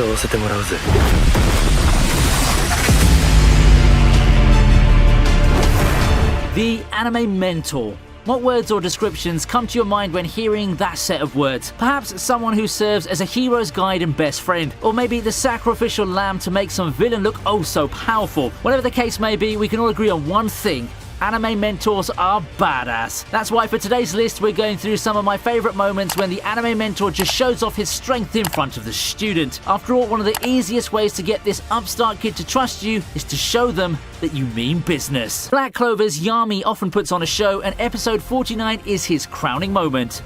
買わせてもらうぜ。 The anime mentor. What words or descriptions come to your mind when hearing that set of words? Perhaps someone who serves as a hero's guide and best friend, or maybe the sacrificial lamb to make some villain look oh so powerful. Whatever the case may be, we can all agree on one thing. Anime mentors are badass. That's why for today's list we're going through some of my favourite moments when the anime mentor just shows off his strength in front of the student. After all, one of the easiest ways to get this upstart kid to trust you is to show them that you mean business. Black Clover's Yami often puts on a show, and episode 49 is his crowning moment.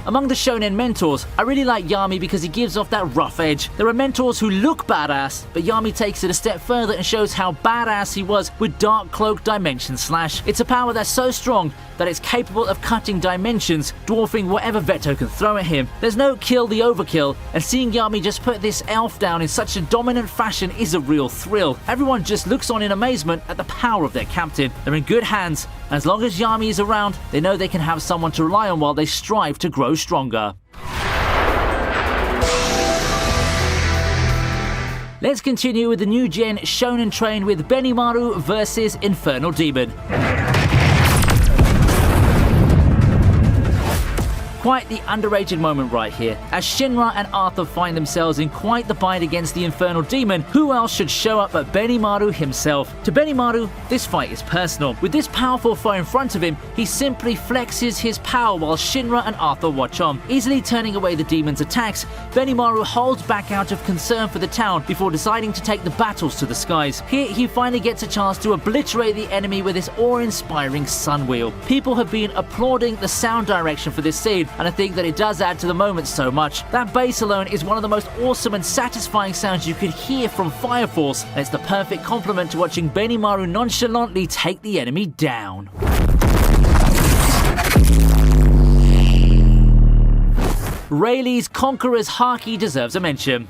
Among the shonen mentors, I really like Yami because he gives off that rough edge. There are mentors who look badass, but Yami takes it a step further and shows how badass he was with Dark Cloak Dimension Slash. It's a power that's so strong that it's capable of cutting dimensions, dwarfing whatever Veto can throw at him. There's no kill the overkill, and seeing Yami just put this elf down in such a dominant fashion is a real thrill. Everyone just looks on in amazement at the power of their captain. They're in good hands, and as long as Yami is around, they know they can have someone to rely on while they strive to grow stronger. Let's continue with the new gen Shonen Train with Benimaru versus Infernal Demon. Quite the underrated moment right here, as Shinra and Arthur find themselves in quite the fight against the Infernal Demon. Who else should show up but Benimaru himself? To Benimaru, this fight is personal. With this powerful foe in front of him, he simply flexes his power while Shinra and Arthur watch on. Easily turning away the demon's attacks, Benimaru holds back out of concern for the town before deciding to take the battles to the skies. Here, he finally gets a chance to obliterate the enemy with his awe-inspiring sun wheel. People have been applauding the sound direction for this scene, and I think that it does add to the moment so much. That bass alone is one of the most awesome and satisfying sounds you could hear from Fire Force, and it's the perfect complement to watching Benimaru nonchalantly take the enemy down. Rayleigh's Conqueror's Haki deserves a mention.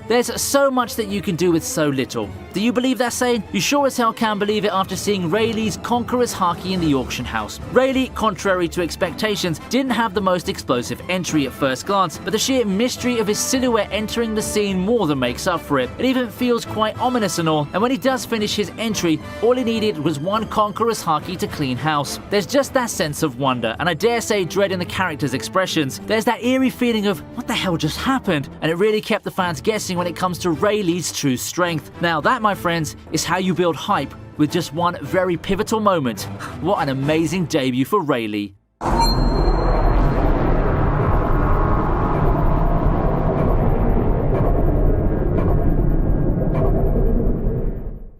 There's so much that you can do with so little. Do you believe that saying? You sure as hell can believe it after seeing Rayleigh's Conqueror's Haki in the auction house. Rayleigh, contrary to expectations, didn't have the most explosive entry at first glance, but the sheer mystery of his silhouette entering the scene more than makes up for it. It even feels quite ominous and all, and when he does finish his entry, all he needed was one Conqueror's Haki to clean house. There's just that sense of wonder, and I dare say dread in the character's expressions. There's that eerie feeling of, what the hell just happened? And it really kept the fans guessing when it comes to Rayleigh's true strength. Now that, my friends, is how you build hype with just one very pivotal moment. What an amazing debut for Rayleigh.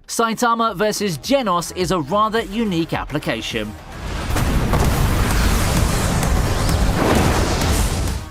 Saitama versus Genos is a rather unique application.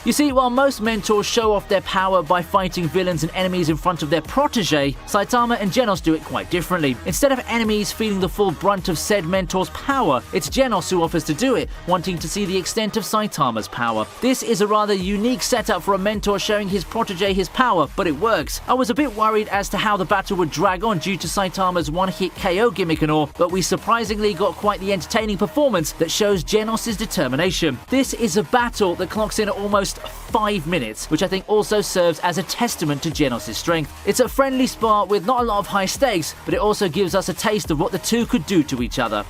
You see, while most mentors show off their power by fighting villains and enemies in front of their protege, Saitama and Genos do it quite differently. Instead of enemies feeling the full brunt of said mentor's power, it's Genos who offers to do it, wanting to see the extent of Saitama's power. This is a rather unique setup for a mentor showing his protege his power, but it works. I was a bit worried as to how the battle would drag on due to Saitama's one-hit KO gimmick and all, but we surprisingly got quite the entertaining performance that shows Genos' determination. This is a battle that clocks in at almost 5 minutes, which I think also serves as a testament to Genos' strength. It's a friendly spar with not a lot of high stakes, but it also gives us a taste of what the two could do to each other.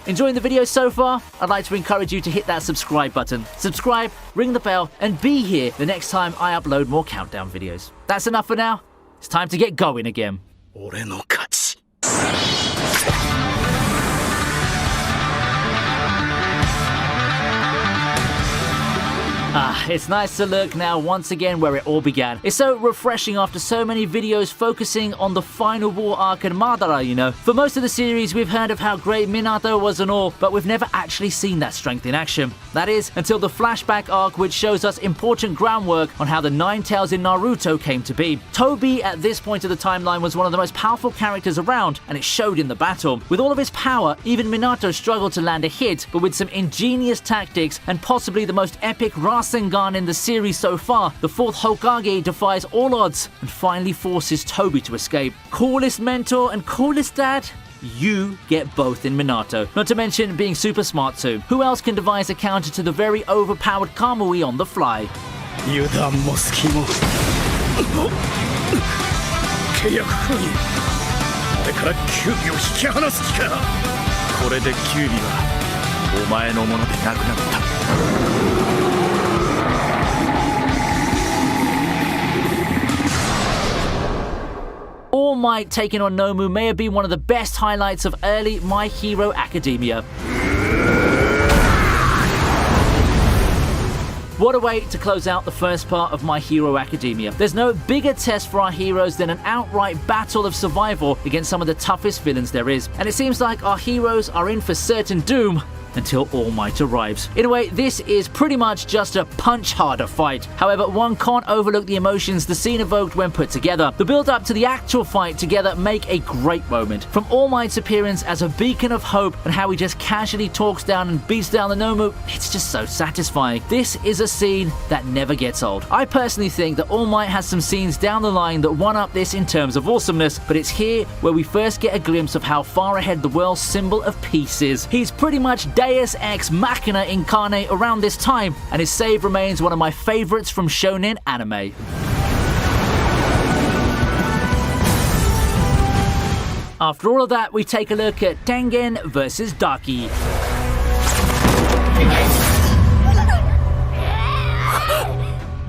Enjoying the video so far? I'd like to encourage you to hit that subscribe button. Subscribe, ring the bell, and be here the next time I upload more countdown videos. That's enough for now. It's time to get going again. It's nice to look now once again where it all began. It's so refreshing after so many videos focusing on the final war arc and Madara, you know. For most of the series, we've heard of how great Minato was and all, but we've never actually seen that strength in action. That is, until the flashback arc, which shows us important groundwork on how the Nine Tails in Naruto came to be. Tobi, at this point of the timeline, was one of the most powerful characters around, and it showed in the battle. With all of his power, even Minato struggled to land a hit, but with some ingenious tactics and possibly the most epic Rasengan Sharingan in the series so far, the 4th Hokage defies all odds and finally forces Tobi to escape. Coolest mentor and coolest dad? You get both in Minato. Not to mention being super smart too. Who else can devise a counter to the very overpowered Kamui on the fly? 油断も隙も契約封印俺からキュービを引き離す気かこれでキュービはお前のものでなくなった All Might taking on Nomu may have been one of the best highlights of early My Hero Academia. What a way to close out the first part of My Hero Academia. There's no bigger test for our heroes than an outright battle of survival against some of the toughest villains there is. And it seems like our heroes are in for certain doom until All Might arrives. In a way, this is pretty much just a punch-harder fight. However, one can't overlook the emotions the scene evoked when put together. The build-up to the actual fight together make a great moment. From All Might's appearance as a beacon of hope and how he just casually talks down and beats down the Nomu, it's just so satisfying. This is a scene that never gets old. I personally think that All Might has some scenes down the line that one-up this in terms of awesomeness, but it's here where we first get a glimpse of how far ahead the world's symbol of peace is. He's pretty much Deus Ex Machina incarnate around this time, and his save remains one of my favorites from shonen anime. After all of that, we take a look at Tengen versus Daki.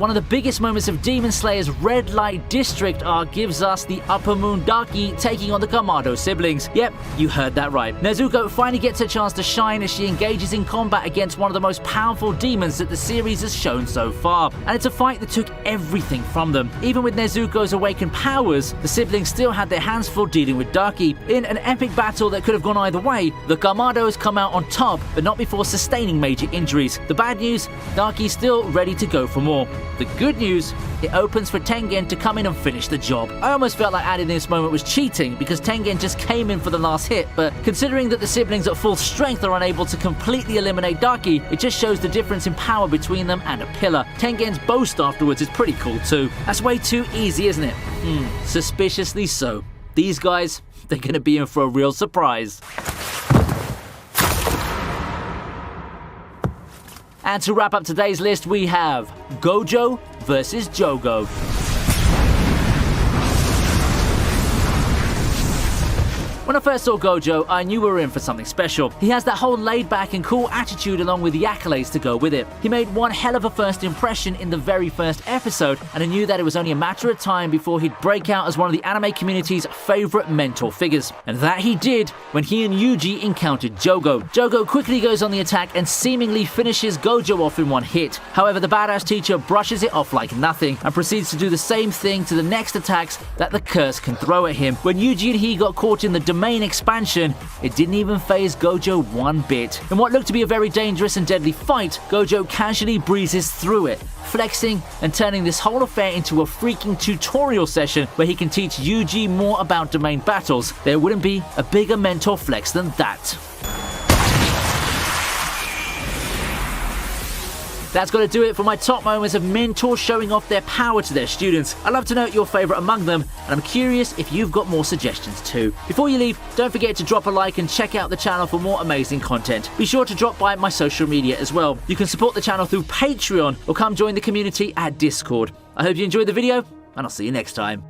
One of the biggest moments of Demon Slayer's Red Light District arc gives us the Upper Moon Daki taking on the Kamado siblings. Yep, you heard that right. Nezuko finally gets a chance to shine as she engages in combat against one of the most powerful demons that the series has shown so far. And it's a fight that took everything from them. Even with Nezuko's awakened powers, the siblings still had their hands full dealing with Daki. In an epic battle that could have gone either way, the Kamados come out on top, but not before sustaining major injuries. The bad news, Daki's still ready to go for more. The good news, it opens for Tengen to come in and finish the job. I almost felt like adding this moment was cheating because Tengen just came in for the last hit, but considering that the siblings at full strength are unable to completely eliminate Daki, it just shows the difference in power between them and a pillar. Tengen's boast afterwards is pretty cool too. That's way too easy, isn't it? Suspiciously so. These guys, they're gonna be in for a real surprise. And to wrap up today's list, we have Gojo versus Jogo. When I first saw Gojo, I knew we were in for something special. He has that whole laid-back and cool attitude along with the accolades to go with it. He made one hell of a first impression in the very first episode, and I knew that it was only a matter of time before he'd break out as one of the anime community's favorite mentor figures. And that he did when he and Yuji encountered Jogo. Jogo quickly goes on the attack and seemingly finishes Gojo off in one hit. However, the badass teacher brushes it off like nothing and proceeds to do the same thing to the next attacks that the curse can throw at him. When Yuji and he got caught in the domain expansion, it didn't even faze Gojo one bit. In what looked to be a very dangerous and deadly fight, Gojo casually breezes through it, flexing and turning this whole affair into a freaking tutorial session where he can teach Yuji more about domain battles. There wouldn't be a bigger mentor flex than that. That's got to do it for my top moments of mentors showing off their power to their students. I'd love to know your favourite among them, and I'm curious if you've got more suggestions too. Before you leave, don't forget to drop a like and check out the channel for more amazing content. Be sure to drop by my social media as well. You can support the channel through Patreon or come join the community at Discord. I hope you enjoyed the video, and I'll see you next time.